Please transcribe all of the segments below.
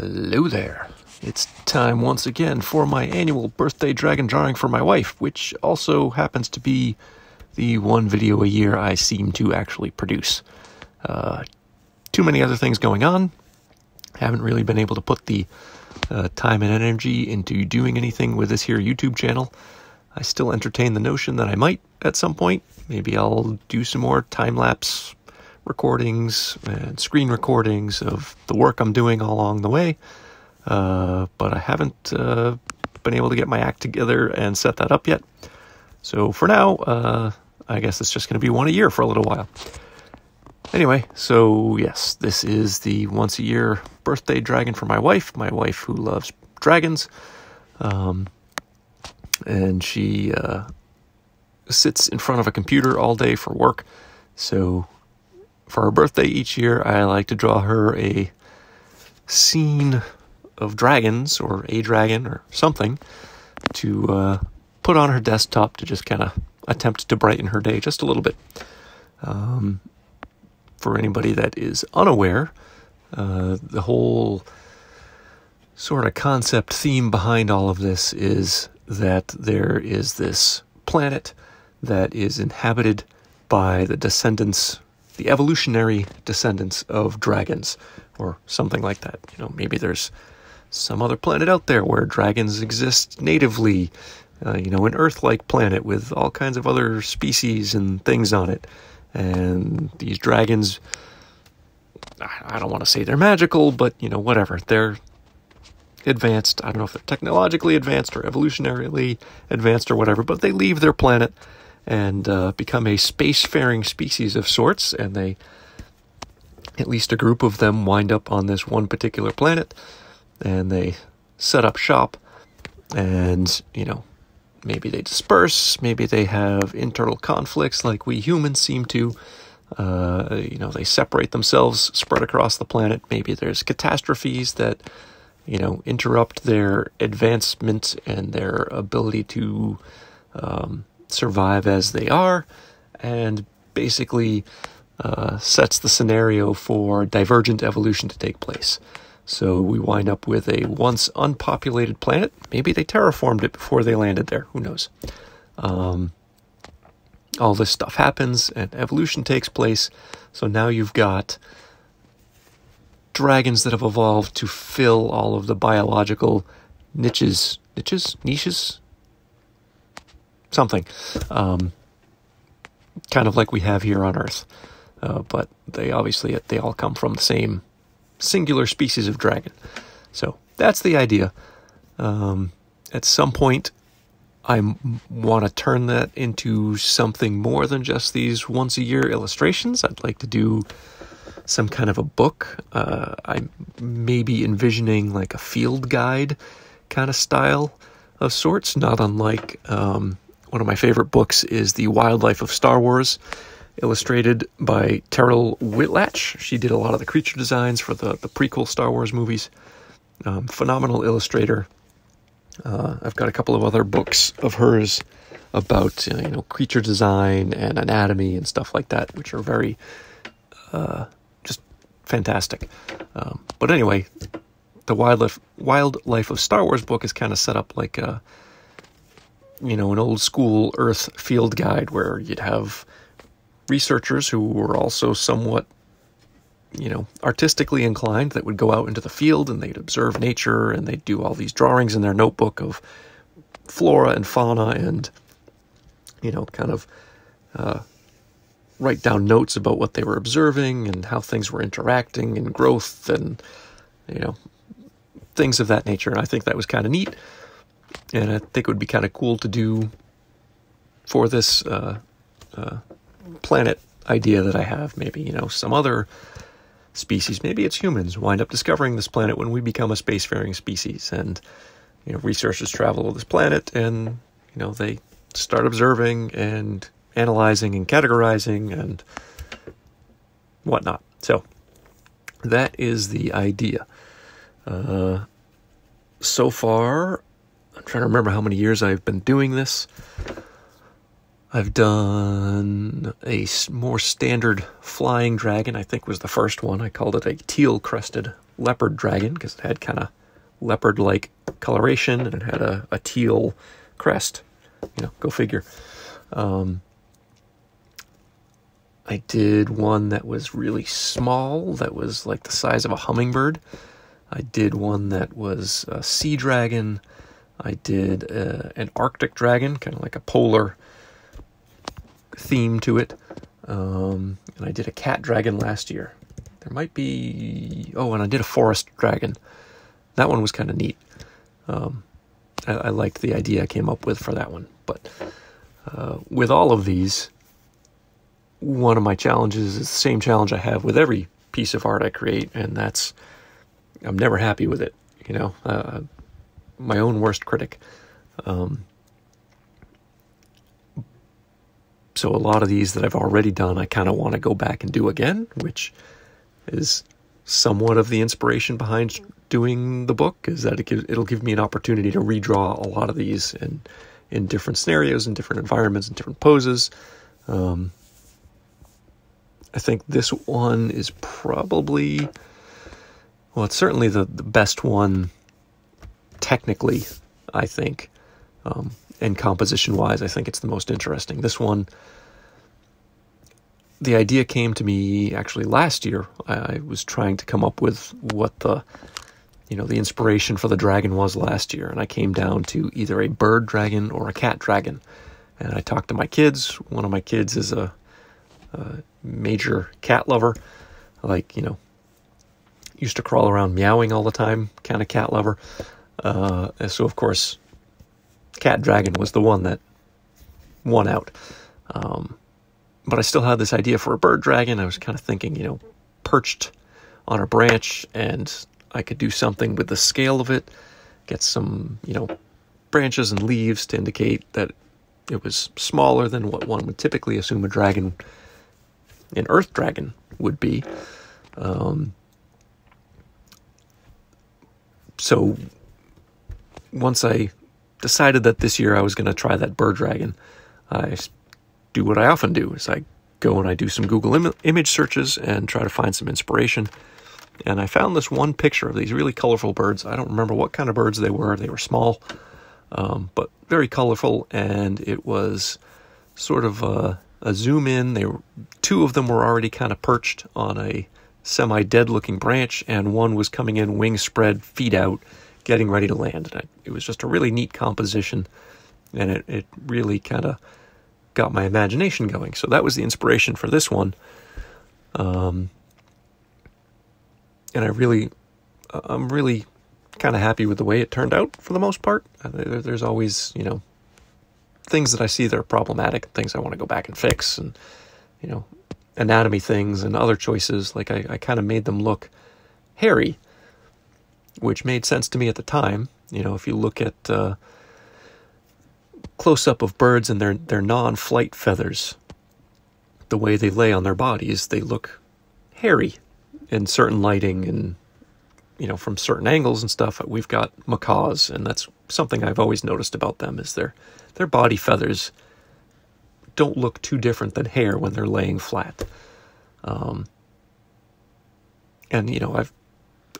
Hello there. It's time once again for my annual birthday dragon drawing for my wife, which also happens to be the one video a year I seem to actually produce. Too many other things going on. Haven't really been able to put the time and energy into doing anything with this here YouTube channel. I still entertain the notion that I might at some point. Maybe I'll do some more time-lapse recordings and screen recordings of the work I'm doing all along the way. But I haven't been able to get my act together and set that up yet. So for now, I guess it's just going to be one a year for a little while. Anyway, so yes, this is the once a year birthday dragon for my wife who loves dragons. And she sits in front of a computer all day for work. So for her birthday each year, I like to draw her a scene of dragons or a dragon or something to put on her desktop to just kind of attempt to brighten her day just a little bit. For anybody that is unaware, the whole sort of concept theme behind all of this is that there is this planet that is inhabited by the descendants, the evolutionary descendants of dragons, or something like that. You know, maybe there's some other planet out there where dragons exist natively, you know, an Earth-like planet with all kinds of other species and things on it. And these dragons, I don't want to say they're magical, but, you know, whatever. They're advanced. I don't know if they're technologically advanced or evolutionarily advanced or whatever, but they leave their planet and become a spacefaring species of sorts, and they, at least a group of them, wind up on this one particular planet, and they set up shop, and, you know, maybe they disperse, maybe they have internal conflicts like we humans seem to. You know, they separate themselves, spread across the planet. Maybe there's catastrophes that, you know, interrupt their advancement and their ability to survive as they are, and basically sets the scenario for divergent evolution to take place. So we wind up with a once unpopulated planet. Maybe they terraformed it before they landed there. Who knows? All this stuff happens and evolution takes place. So now you've got dragons that have evolved to fill all of the biological niches, something. Kind of like we have here on Earth. But they all come from the same singular species of dragon. So that's the idea. At some point, I want to turn that into something more than just these once a year illustrations. I'd like to do some kind of a book. I may be envisioning like a field guide kind of style of sorts, not unlike one of my favorite books is The Wildlife of Star Wars, illustrated by Terrell Whitlatch. She did a lot of the creature designs for the prequel Star Wars movies. Phenomenal illustrator. I've got a couple of other books of hers about you know, creature design and anatomy and stuff like that, which are very just fantastic. But anyway, the Wildlife of Star Wars book is kind of set up like a, you know, an old school Earth field guide where you'd have researchers who were also somewhat, you know, artistically inclined that would go out into the field and they'd observe nature and they'd do all these drawings in their notebook of flora and fauna and, you know, kind of write down notes about what they were observing and how things were interacting and growth and, you know, things of that nature. And I think that was kind of neat. And I think it would be kind of cool to do for this planet idea that I have. Maybe, you know, some other species, maybe it's humans, wind up discovering this planet when we become a spacefaring species. And, you know, researchers travel to this planet and, you know, they start observing and analyzing and categorizing and whatnot. So that is the idea. So far, I'm trying to remember how many years I've been doing this. I've done a more standard flying dragon, I think was the first one. I called it a teal-crested leopard dragon because it had kind of leopard-like coloration and it had a teal crest. Go figure. I did one that was really small, that was like the size of a hummingbird. I did one that was a sea dragon. I did an Arctic dragon, kind of like a polar theme to it. And I did a cat dragon last year. There might be... Oh, and I did a forest dragon. That one was kind of neat. I liked the idea I came up with for that one. But with all of these, one of my challenges is the same challenge I have with every piece of art I create, and that's I'm never happy with it. My own worst critic. So a lot of these that I've already done, I kind of want to go back and do again, which is somewhat of the inspiration behind doing the book, is that it'll give me an opportunity to redraw a lot of these in different scenarios, in different environments, in different poses. I think this one is probably, well, it's certainly the best one technically, I think. And composition-wise, I think it's the most interesting. This one, the idea came to me actually last year. I was trying to come up with what the inspiration for the dragon was last year, and I came down to either a bird dragon or a cat dragon. And I talked to my kids. One of my kids is a major cat lover, used to crawl around meowing all the time, kind of cat lover. So of course, cat dragon was the one that won out. But I still had this idea for a bird dragon. I was kind of thinking, perched on a branch, and I could do something with the scale of it, get some, branches and leaves to indicate that it was smaller than what one would typically assume a dragon, an earth dragon, would be. So once I decided that this year I was going to try that bird dragon, I do what I often do, is I go and I do some Google image searches and try to find some inspiration. And I found this one picture of these really colorful birds. I don't remember what kind of birds they were. They were small, but very colorful, and it was sort of a zoom in. Two of them were already kind of perched on a semi-dead looking branch, and one was coming in, wings spread, feet out, getting ready to land. And it was just a really neat composition, and it really kind of got my imagination going. So that was the inspiration for this one. And I'm really kind of happy with the way it turned out for the most part. There's always, things that I see that are problematic, things I want to go back and fix, and, anatomy things and other choices. Like I kind of made them look hairy, which made sense to me at the time. If you look at close-up of birds and their non-flight feathers, the way they lay on their bodies, they look hairy in certain lighting and, from certain angles and stuff. We've got macaws, and that's something I've always noticed about them, is their body feathers don't look too different than hair when they're laying flat. And, I've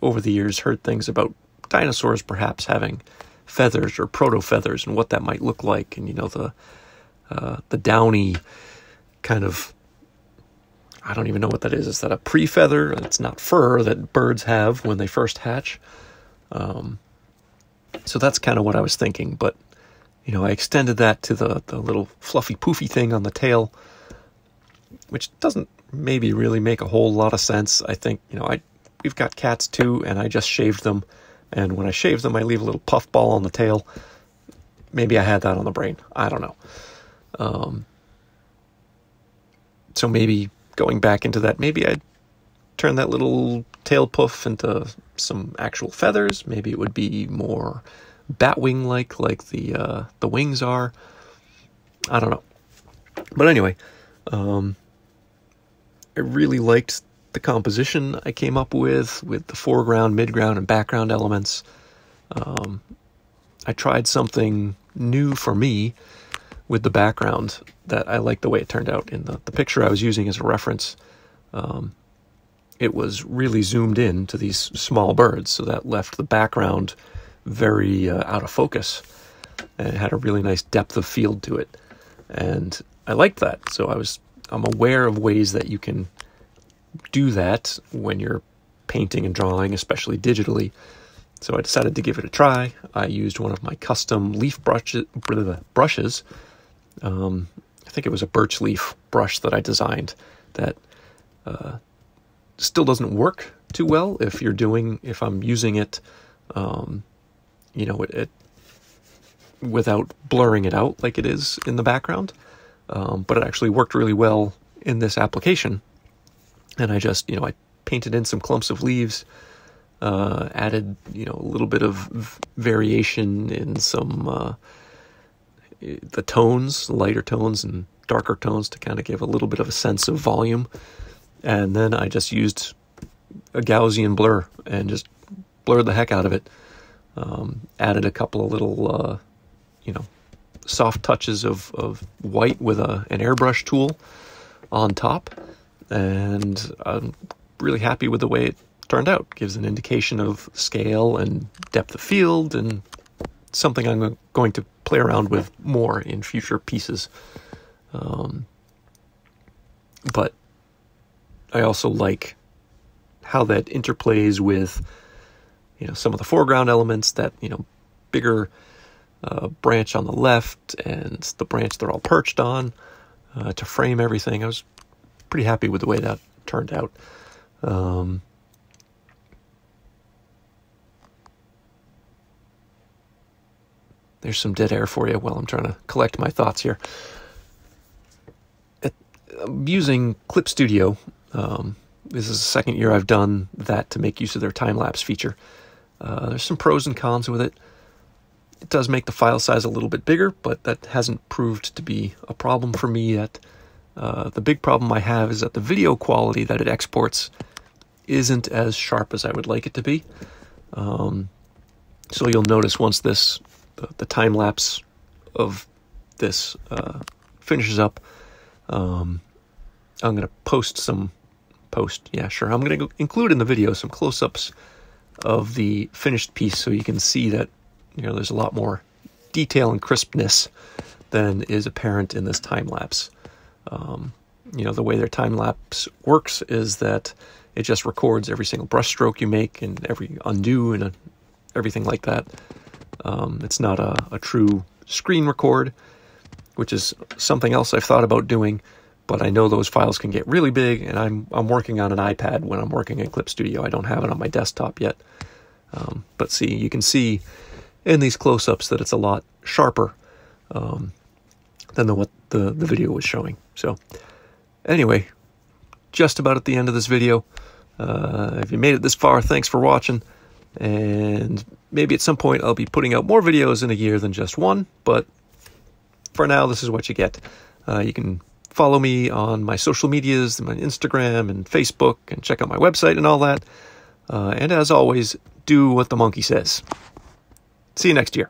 over the years heard things about dinosaurs perhaps having feathers or proto-feathers and what that might look like. And, the downy kind of, I don't even know what that is. Is that a pre-feather? It's not fur that birds have when they first hatch. So that's kind of what I was thinking. But, I extended that to the little fluffy poofy thing on the tail, which doesn't maybe really make a whole lot of sense. I think, we've got cats too, and I just shaved them. And when I shave them, I leave a little puff ball on the tail. Maybe I had that on the brain. I don't know. So maybe going back into that, maybe I'd turn that little tail puff into some actual feathers. Maybe it would be more batwing-like the wings are. I don't know. But anyway, I really liked the composition I came up with the foreground, midground, and background elements. I tried something new for me, with the background that I like the way it turned out. In the picture I was using as a reference, it was really zoomed in to these small birds, so that left the background very out of focus, and it had a really nice depth of field to it, and I liked that. So I'm aware of ways that you can do that when you're painting and drawing, especially digitally. So I decided to give it a try. I used one of my custom leaf brushes. I think it was a birch leaf brush that I designed that still doesn't work too well if I'm using it, it without blurring it out like it is in the background. But it actually worked really well in this application. And I I painted in some clumps of leaves, added, a little bit of variation in some, the tones, lighter tones and darker tones to kind of give a little bit of a sense of volume. And then I just used a Gaussian blur and just blurred the heck out of it. Added a couple of little, soft touches of white with an airbrush tool on top. And I'm really happy with the way it turned out. Gives an indication of scale and depth of field, and something I'm going to play around with more in future pieces. But I also like how that interplays with, some of the foreground elements, that, bigger branch on the left and the branch they're all perched on to frame everything. I was pretty happy with the way that turned out. There's some dead air for you while I'm trying to collect my thoughts here. I'm using Clip Studio. This is the second year I've done that to make use of their time-lapse feature. There's some pros and cons with it. It does make the file size a little bit bigger, but that hasn't proved to be a problem for me yet. The big problem I have is that the video quality that it exports isn't as sharp as I would like it to be. So you'll notice once the time lapse of this finishes up, I'm going to I'm going to include in the video some close-ups of the finished piece so you can see that there's a lot more detail and crispness than is apparent in this time lapse. The way their time lapse works is that it just records every single brush stroke you make and every undo and everything like that. It's not a true screen record, which is something else I've thought about doing, but I know those files can get really big, and I'm working on an iPad when I'm working in Clip Studio. I don't have it on my desktop yet. But you can see in these close-ups that it's a lot sharper than what the video was showing. So anyway, just about at the end of this video. If you made it this far, thanks for watching. And maybe at some point I'll be putting out more videos in a year than just one, but for now, this is what you get. You can follow me on my social medias, my Instagram and Facebook, and check out my website and all that. And as always, do what the monkey says. See you next year.